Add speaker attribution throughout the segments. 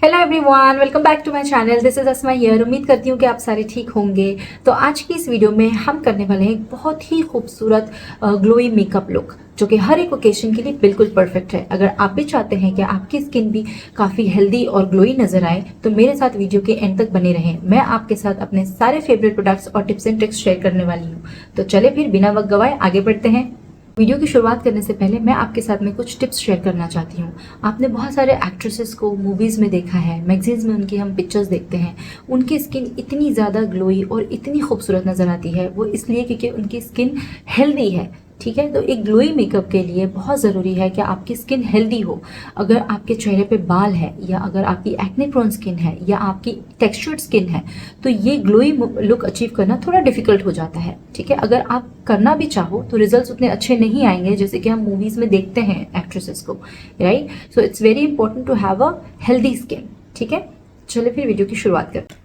Speaker 1: Hello everyone, welcome back to my channel. This is Asma here. उम्मीद करती हूँ कि आप सारे ठीक होंगे। तो आज की इस वीडियो में हम करने वाले हैं एक बहुत ही खूबसूरत ग्लोई मेकअप लुक जो कि हर एक ओकेशन के लिए बिल्कुल परफेक्ट है। अगर आप भी चाहते हैं कि आपकी स्किन भी काफ़ी हेल्दी और ग्लोई नजर आए तो मेरे साथ वीडियो के एंड तक बने रहें। मैं आपके साथ अपने सारे फेवरेट प्रोडक्ट्स और टिप्स एंड ट्रिक्स शेयर करने वाली हूँ। तो चले फिर बिना वक्त गवाए आगे बढ़ते हैं। वीडियो की शुरुआत करने से पहले मैं आपके साथ में कुछ टिप्स शेयर करना चाहती हूँ। आपने बहुत सारे एक्ट्रेसेस को मूवीज़ में देखा है, मैगजीन्स में उनकी हम पिक्चर्स देखते हैं। उनकी स्किन इतनी ज़्यादा ग्लोई और इतनी खूबसूरत नज़र आती है, वो इसलिए क्योंकि उनकी स्किन हेल्दी है। ठीक है, तो एक ग्लोई मेकअप के लिए बहुत ज़रूरी है कि आपकी स्किन हेल्दी हो। अगर आपके चेहरे पे बाल है या अगर आपकी एक्ने प्रोन स्किन है या आपकी टेक्सचर्ड स्किन है तो ये ग्लोई लुक अचीव करना थोड़ा डिफिकल्ट हो जाता है। ठीक है, अगर आप करना भी चाहो तो रिजल्ट्स उतने अच्छे नहीं आएंगे जैसे कि हम मूवीज़ में देखते हैं एक्ट्रेसेस को, right. So it's very important to have a healthy skin. ठीक है, चलिए फिर वीडियो की शुरुआत करते हैं।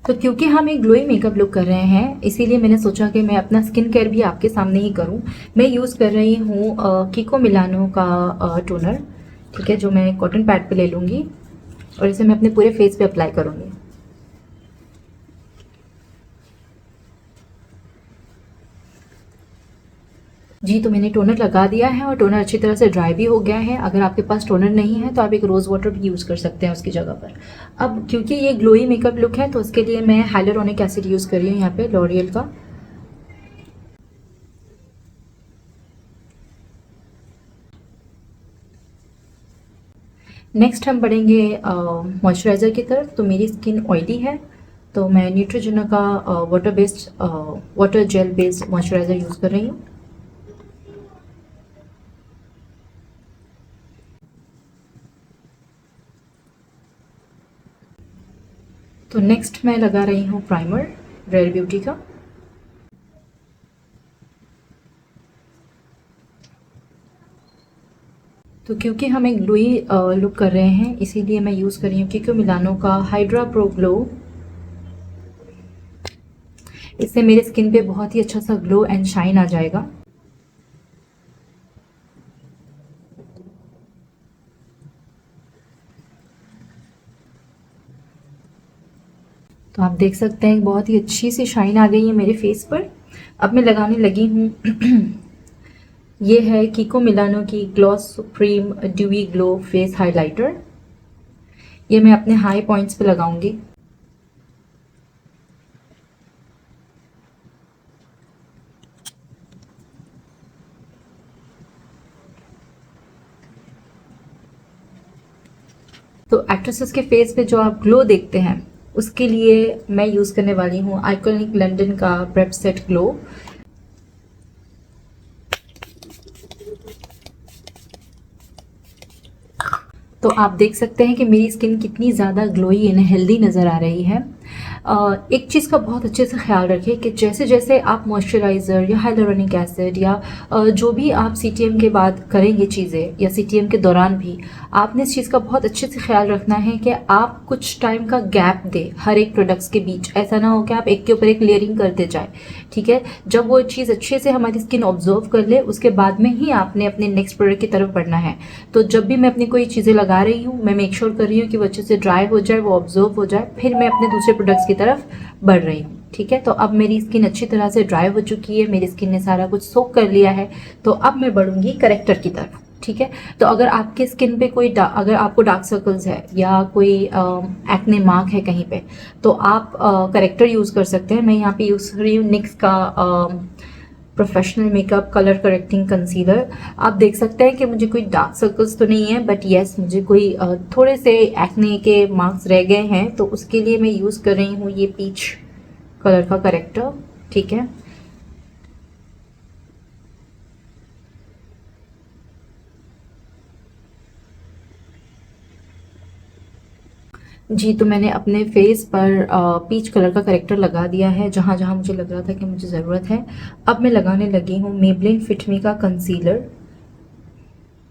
Speaker 1: तो क्योंकि हम एक ग्लोई मेकअप लुक कर रहे हैं इसीलिए मैंने सोचा कि मैं अपना स्किन केयर भी आपके सामने ही करूं। मैं यूज़ कर रही हूँ कीको मिलानो का टोनर। ठीक है, जो मैं कॉटन पैड पे ले लूँगी और इसे मैं अपने पूरे फेस पे अप्लाई करूँगी। जी, तो मैंने टोनर लगा दिया है और टोनर अच्छी तरह से ड्राई भी हो गया है। अगर आपके पास टोनर नहीं है तो आप एक रोज़ वाटर भी यूज़ कर सकते हैं उसकी जगह पर। अब क्योंकि ये ग्लोई मेकअप लुक है तो उसके लिए मैं हाइलुरोनिक एसिड यूज़ कर रही हूँ यहाँ पे लॉरियल का। नेक्स्ट हम बढ़ेंगे मॉइस्चराइज़र की तरफ। तो मेरी स्किन ऑयली है तो मैं न्यूट्रोजेना का water gel based moisturiser use कर रही हूँ। तो नेक्स्ट मैं लगा रही हूँ प्राइमर रेयर ब्यूटी का। तो क्योंकि हम एक ग्लोई लुक कर रहे हैं इसीलिए मैं यूज़ कर रही हूँ कीको मिलानो का हाइड्रा प्रो ग्लो। इससे मेरे स्किन पे बहुत ही अच्छा सा ग्लो एंड शाइन आ जाएगा। तो आप देख सकते हैं बहुत ही अच्छी सी शाइन आ गई है मेरे फेस पर। अब मैं लगाने लगी हूँ ये है कीको मिलानो की gloss supreme dewy glow face highlighter. ये मैं अपने हाई पॉइंट्स पे लगाऊंगी। तो एक्ट्रेसेस के फेस पे जो आप ग्लो देखते हैं उसके लिए मैं यूज़ करने वाली हूँ आइकॉनिक लंदन का प्रेप सेट ग्लो। तो आप देख सकते हैं कि मेरी स्किन कितनी ज़्यादा ग्लोई एंड हेल्दी नज़र आ रही है। एक चीज़ का बहुत अच्छे से ख्याल रखें कि जैसे जैसे आप मॉइस्चराइज़र या हाइलुरोनिक एसिड या जो भी आप सीटीएम के बाद करेंगे चीज़ें या सीटीएम के दौरान भी आपने इस चीज़ का बहुत अच्छे से ख्याल रखना है कि आप कुछ टाइम का गैप दें हर एक प्रोडक्ट्स के बीच। ऐसा ना हो कि आप एक के ऊपर एक लेयरिंग करते जाए। ठीक है, जब वो चीज़ अच्छे से हमारी स्किन ऑब्जर्व कर ले उसके बाद में ही आपने अपने नेक्स्ट प्रोडक्ट की तरफ बढ़ना है। तो जब भी मैं अपनी कोई चीज़ें लगा रही हूँ मैं मेक श्योर कर रही हूँ कि वो अच्छे से ड्राई हो जाए, वो ऑब्जर्व हो जाए, फिर मैं अपने दूसरे प्रोडक्ट्स की तरफ बढ़ रही हूँ। ठीक है, तो अब मेरी स्किन अच्छी तरह से ड्राई हो चुकी है, मेरी स्किन ने सारा कुछ सोक कर लिया है। तो अब मैं बढ़ूंगी करेक्टर की तरफ। ठीक है, तो अगर आपके स्किन पे कोई अगर आपको डार्क सर्कल्स है या कोई एक्ने मार्क है कहीं पे तो आप करेक्टर यूज़ कर सकते हैं। मैं यहाँ पे यूज़ कर रही हूँ निक्स का professional makeup colour correcting concealer. आप देख सकते हैं कि मुझे कोई डार्क सर्कल्स तो नहीं है बट येस मुझे कोई थोड़े से एक्ने के मार्क्स रह गए हैं तो उसके लिए मैं यूज़ कर रही हूँ ये पीच कलर का करेक्टर। ठीक है, जी, तो मैंने अपने फेस पर पीच कलर का करेक्टर लगा दिया है जहाँ जहाँ मुझे लग रहा था कि मुझे ज़रूरत है। अब मैं लगाने लगी हूँ मेबलिन फिट मी का कंसीलर।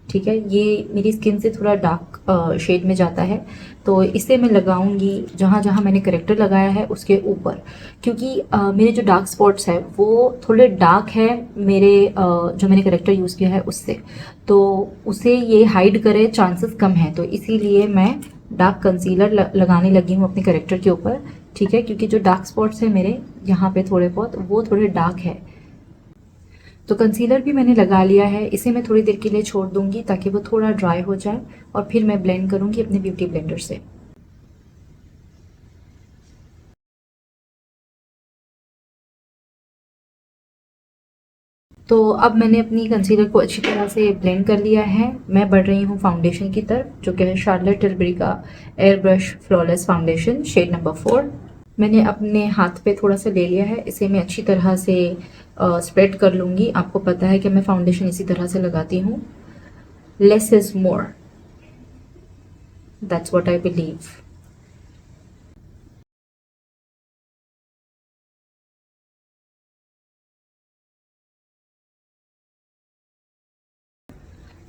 Speaker 1: ठीक है, ये मेरी स्किन से थोड़ा डार्क शेड में जाता है तो इसे मैं लगाऊंगी जहाँ जहाँ मैंने करेक्टर लगाया है उसके ऊपर। क्योंकि मेरे जो डार्क स्पॉट्स है वो थोड़े डार्क है मेरे जो मैंने करेक्टर यूज़ किया है उससे, तो उसे ये हाइड करे चांसेस कम है। तो इसीलिए मैं डार्क कंसीलर लगाने लगी हूँ अपने करेक्टर के ऊपर, ठीक है, क्योंकि जो डार्क स्पॉट्स हैं मेरे यहाँ पे थोड़े बहुत, वो थोड़े डार्क है। तो कंसीलर भी मैंने लगा लिया है, इसे मैं थोड़ी देर के लिए छोड़ दूंगी ताकि वो थोड़ा ड्राई हो जाए और फिर मैं ब्लेंड करूंगी अपने ब्यूटी ब्लेंडर से। तो अब मैंने अपनी कंसीलर को अच्छी तरह से ब्लेंड कर लिया है। मैं बढ़ रही हूँ फाउंडेशन की तरफ, जो कि है शार्लेट टिलबरी का air brush flawless foundation shade number 4। मैंने अपने हाथ पे थोड़ा सा ले लिया है, इसे मैं अच्छी तरह से स्प्रेड कर लूँगी। आपको पता है कि मैं फाउंडेशन इसी तरह से लगाती हूँ। Less is more, that's what I believe.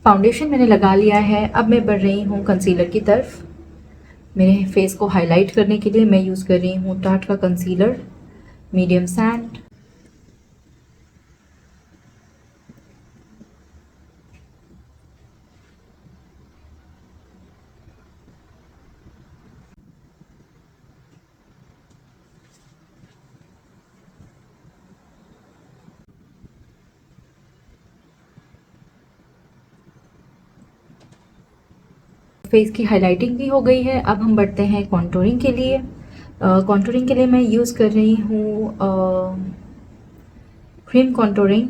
Speaker 1: Foundation मैंने लगा लिया है, अब मैं बढ़ रही हूँ कंसीलर की तरफ। मेरे फेस को हाईलाइट करने के लिए मैं यूज़ कर रही हूँ टाट का कंसीलर मीडियम सैंड। फेस की हाइलाइटिंग भी हो गई है, अब हम बढ़ते हैं कॉन्टोरिंग के लिए। कॉन्टोरिंग के लिए मैं यूज़ कर रही हूँ क्रीम कॉन्टोरिंग।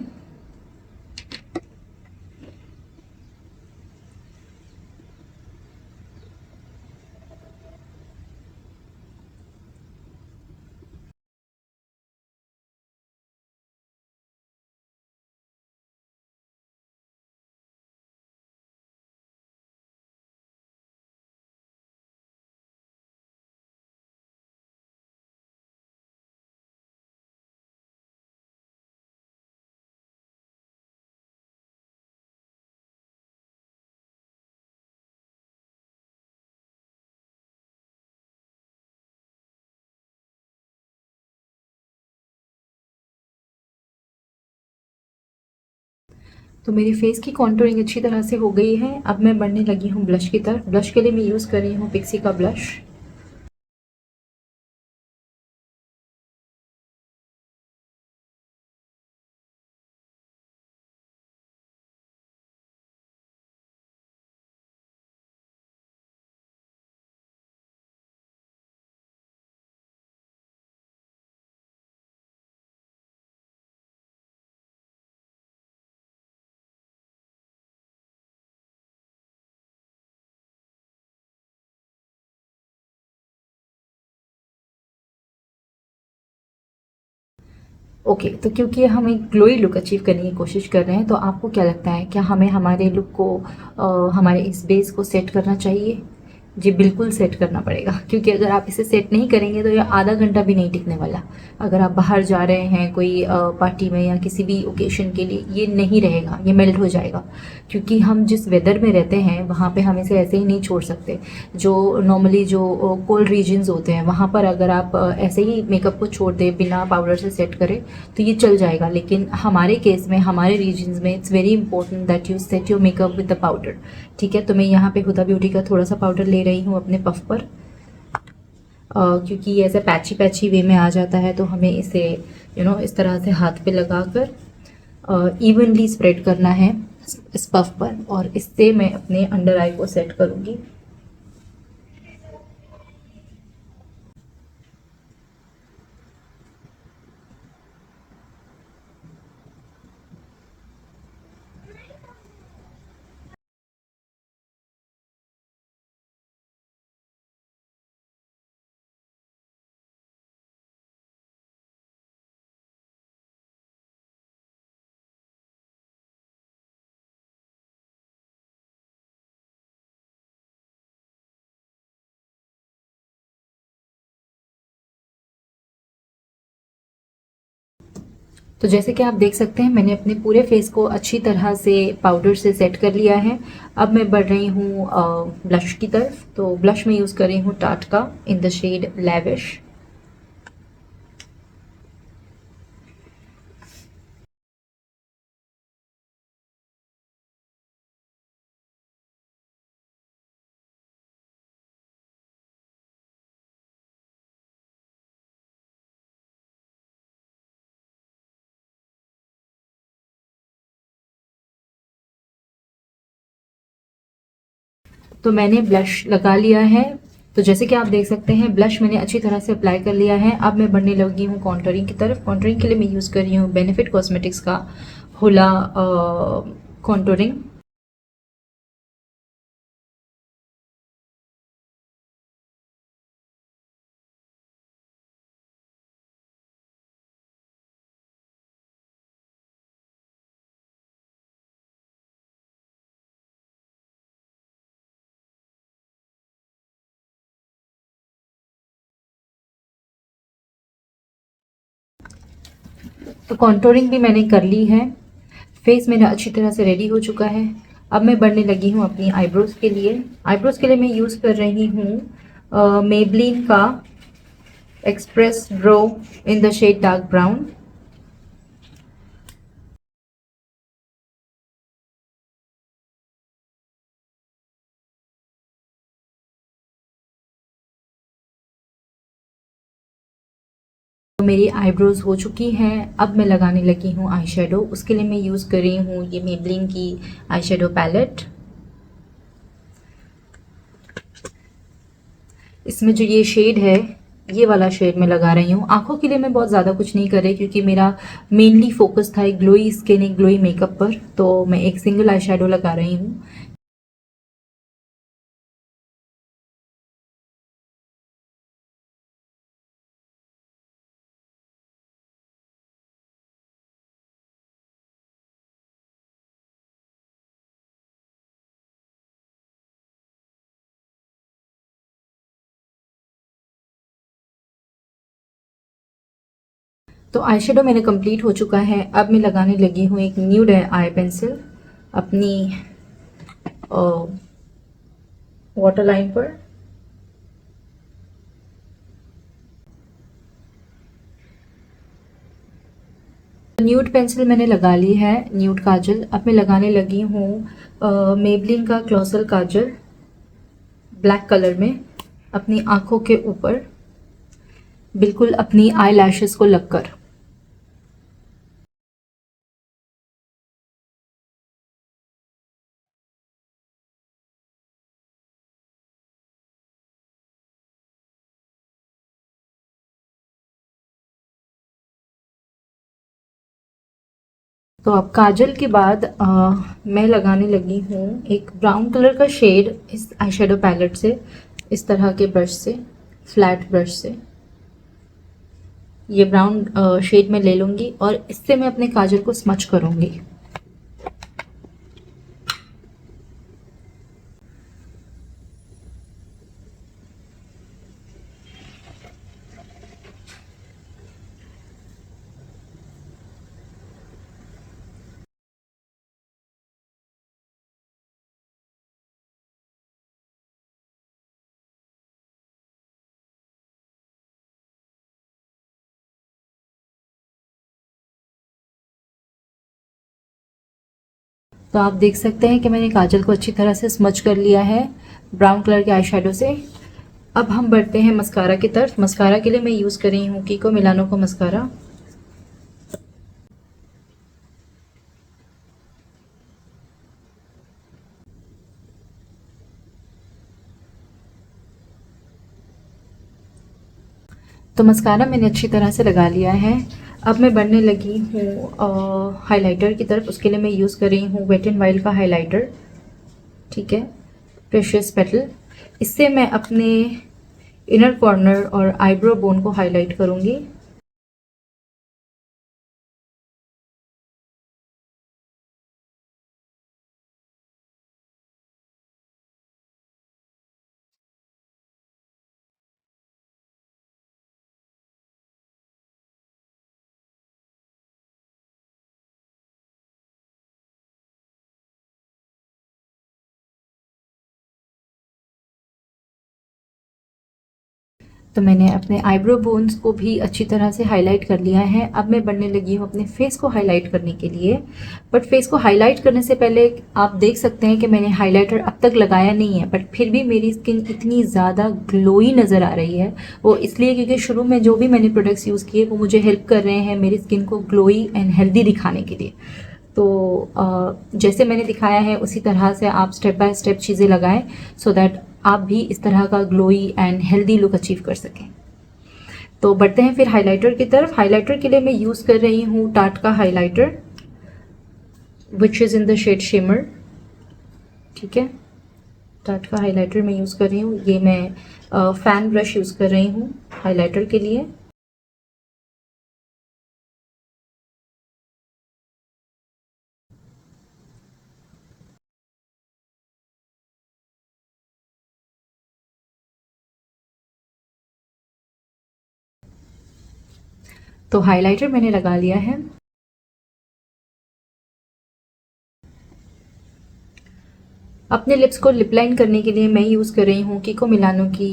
Speaker 1: तो मेरी फेस की कॉन्टोरिंग अच्छी तरह से हो गई है, अब मैं बढ़ने लगी हूँ ब्लश की तरफ। ब्लश के लिए मैं यूज़ कर रही हूँ पिक्सी का ब्लश। ओके, तो क्योंकि हम एक ग्लोई लुक अचीव करने की कोशिश कर रहे हैं, तो आपको क्या लगता है, क्या हमें हमारे लुक को हमारे इस बेस को सेट करना चाहिए? जी बिल्कुल सेट करना पड़ेगा, क्योंकि अगर आप इसे सेट नहीं करेंगे तो ये आधा घंटा भी नहीं टिकने वाला। अगर आप बाहर जा रहे हैं कोई पार्टी में या किसी भी ओकेशन के लिए, ये नहीं रहेगा, ये मेल्ट हो जाएगा। क्योंकि हम जिस वेदर में रहते हैं वहाँ पे हम इसे ऐसे ही नहीं छोड़ सकते। जो नॉर्मली जो कोल्ड रीजन्स होते हैं वहाँ पर अगर आप ऐसे ही मेकअप को छोड़ दें बिना पाउडर से सेट करें तो ये चल जाएगा, लेकिन हमारे केस में, हमारे रीजन्स में it's very important that you set your makeup with the powder. ठीक है, तो मैं यहाँ पे हुदा ब्यूटी का थोड़ा सा पाउडर ले रही हूँ अपने पफ पर, क्योंकि ये ऐसे पैची पैची वे में आ जाता है, तो हमें इसे इस तरह से हाथ पे लगाकर इवनली स्प्रेड करना है इस पफ पर, और इससे मैं अपने अंडर आई को सेट करूँगी। तो जैसे कि आप देख सकते हैं मैंने अपने पूरे फेस को अच्छी तरह से पाउडर से सेट कर लिया है। अब मैं बढ़ रही हूँ ब्लश की तरफ। तो ब्लश में यूज़ कर रही हूँ टाट का इन द शेड लैविश। तो मैंने ब्लश लगा लिया है। तो जैसे कि आप देख सकते हैं ब्लश मैंने अच्छी तरह से अप्लाई कर लिया है। अब मैं बढ़ने लगी हूँ कॉन्टोरिंग की तरफ। कॉन्टोरिंग के लिए मैं यूज़ कर रही हूँ बेनिफिट कॉस्मेटिक्स का होला कॉन्टोरिंग। तो कॉन्टोरिंग भी मैंने कर ली है। फेस मेरा अच्छी तरह से रेडी हो चुका है। अब मैं बढ़ने लगी हूँ अपनी आईब्रोज़ के लिए। आईब्रोज़ के लिए मैं यूज़ कर रही हूँ मेबलिन का express brow in the shade dark brown. तो मेरी आईब्रोज़ हो चुकी हैं। अब मैं लगाने लगी हूँ आई शेडो। उसके लिए मैं यूज़ कर रही हूँ ये मेबलिन की आई शेडो पैलेट। इसमें जो ये शेड है, ये वाला शेड मैं लगा रही हूँ। आंखों के लिए मैं बहुत ज़्यादा कुछ नहीं कर रही क्योंकि मेरा मेनली फोकस था एक ग्लोई स्किन, एक ग्लोई मेकअप पर। तो मैं एक सिंगल आई शेडो लगा रही हूँ। तो आई शेडो मैंने कंप्लीट हो चुका है। अब मैं लगाने लगी हूँ एक न्यूड आई पेंसिल अपनी वाटर लाइन पर। न्यूड पेंसिल मैंने लगा ली है, न्यूड काजल। अब मैं लगाने लगी हूँ मेबलिन का क्लॉसल काजल ब्लैक कलर में अपनी आंखों के ऊपर, बिल्कुल अपनी आई लैशेस को लगकर। तो अब काजल के बाद मैं लगाने लगी हूँ एक ब्राउन कलर का शेड इस आई शेडो पैलेट से, इस तरह के ब्रश से, फ्लैट ब्रश से ये ब्राउन शेड में ले लूँगी और इससे मैं अपने काजल को स्मच करूँगी। तो आप देख सकते हैं कि मैंने काजल को अच्छी तरह से स्मच कर लिया है ब्राउन कलर के आई शेडो से। अब हम बढ़ते हैं मस्कारा की तरफ। मस्कारा के लिए मैं यूज़ कर रही हूँ कीको मिलानो का मस्कारा। तो मस्कारा मैंने अच्छी तरह से लगा लिया है। अब मैं बढ़ने लगी हूँ हाइलाइटर की तरफ। उसके लिए मैं यूज़ कर रही हूँ वेट एंड वाइल्ड का हाइलाइटर, ठीक है, प्रेशियस पेटल। इससे मैं अपने इनर कॉर्नर और आईब्रो बोन को हाईलाइट करूँगी। तो मैंने अपने आईब्रो बोन्स को भी अच्छी तरह से हाईलाइट कर लिया है। अब मैं बढ़ने लगी हूँ अपने फेस को हाईलाइट करने के लिए। बट फेस को हाईलाइट करने से पहले आप देख सकते हैं कि मैंने हाइलाइटर अब तक लगाया नहीं है, बट फिर भी मेरी स्किन इतनी ज़्यादा ग्लोई नज़र आ रही है। वो इसलिए क्योंकि शुरू में जो भी मैंने प्रोडक्ट्स यूज़ किए वो मुझे हेल्प कर रहे हैं मेरी स्किन को ग्लोई एंड हेल्दी दिखाने के लिए। तो जैसे मैंने दिखाया है उसी तरह से आप स्टेप बाय स्टेप चीज़ें लगाएं सो दैट आप भी इस तरह का glowy and healthy look achieve कर सकें। तो बढ़ते हैं फिर हाइलाइटर की तरफ। हाइलाइटर के लिए मैं यूज़ कर रही हूँ टाट का highlighter which is in the shade shimmer. ठीक है, टाट का हाइलाइटर मैं यूज़ कर रही हूँ। ये मैं फैन ब्रश यूज़ कर रही हूँ हाइलाइटर के लिए। तो हाइलाइटर मैंने लगा लिया है। अपने लिप्स को लिप लाइन करने के लिए मैं यूज़ कर रही हूँ कीको मिलानो की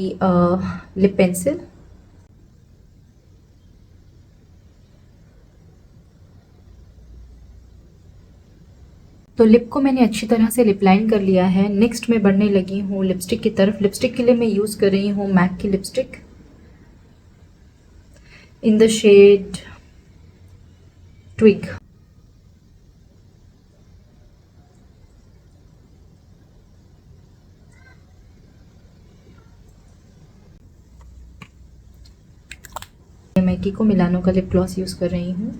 Speaker 1: लिप पेंसिल। तो लिप को मैंने अच्छी तरह से लिप लाइन कर लिया है। नेक्स्ट मैं बढ़ने लगी हूँ लिपस्टिक की तरफ। लिपस्टिक के लिए मैं यूज़ कर रही हूँ मैक की lipstick in the shade twig. मैं कीको मिलानो का लिप ग्लॉस यूज़ कर रही हूँ।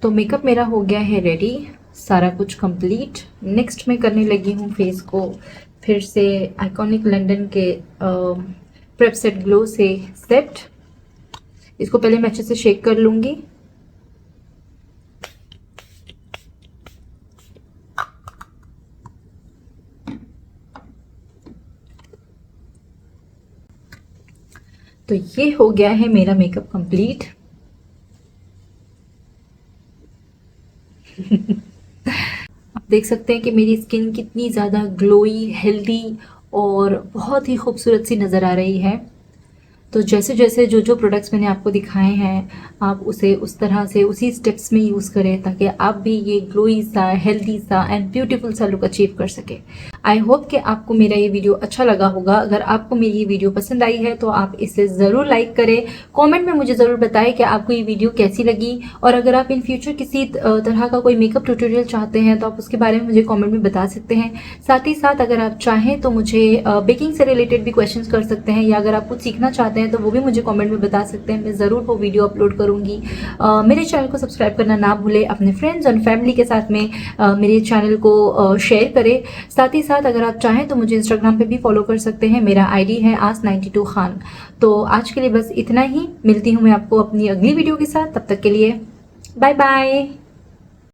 Speaker 1: तो मेकअप मेरा हो गया है रेडी, सारा कुछ कंप्लीट। नेक्स्ट मैं करने लगी हूँ फेस को फिर से आइकॉनिक लंदन के प्रेप सेट ग्लो से सेट। इसको पहले मैं अच्छे से शेक कर लूँगी। तो ये हो गया है मेरा मेकअप कंप्लीट। आप देख सकते हैं कि मेरी स्किन कितनी ज़्यादा ग्लोई, हेल्दी और बहुत ही खूबसूरत सी नज़र आ रही है। तो जैसे जैसे जो जो प्रोडक्ट्स मैंने आपको दिखाए हैं आप उसे उस तरह से उसी स्टेप्स में यूज़ करें ताकि आप भी ये ग्लोई सा, हेल्दी सा एंड ब्यूटीफुल सा लुक अचीव कर सके। आई होप कि आपको मेरा ये वीडियो अच्छा लगा होगा। अगर आपको मेरी ये वीडियो पसंद आई है तो आप इसे ज़रूर लाइक करें। कमेंट में मुझे ज़रूर बताएं कि आपको ये वीडियो कैसी लगी, और अगर आप इन फ्यूचर किसी तरह का कोई मेकअप ट्यूटोरियल चाहते हैं तो आप उसके बारे में मुझे कॉमेंट में बता सकते हैं। साथ ही साथ अगर आप चाहें तो मुझे बेकिंग से रिलेटेड भी क्वेश्चन कर सकते हैं, या अगर आप कुछ सीखना चाहते हैं तो वो भी मुझे कमेंट में बता सकते हैं। मैं ज़रूर वो वीडियो अपलोड करूँगी। मेरे चैनल को सब्सक्राइब करना ना भूलें। अपने फ्रेंड्स और फैमिली के साथ में मेरे चैनल को शेयर करें। साथ ही साथ अगर आप चाहें तो मुझे इंस्टाग्राम पे भी फॉलो कर सकते हैं। मेरा आईडी है ask92 खान। तो आज के लिए बस इतना ही। मिलती हूँ मैं आपको अपनी अगली वीडियो के साथ। तब तक के लिए बाय बाय।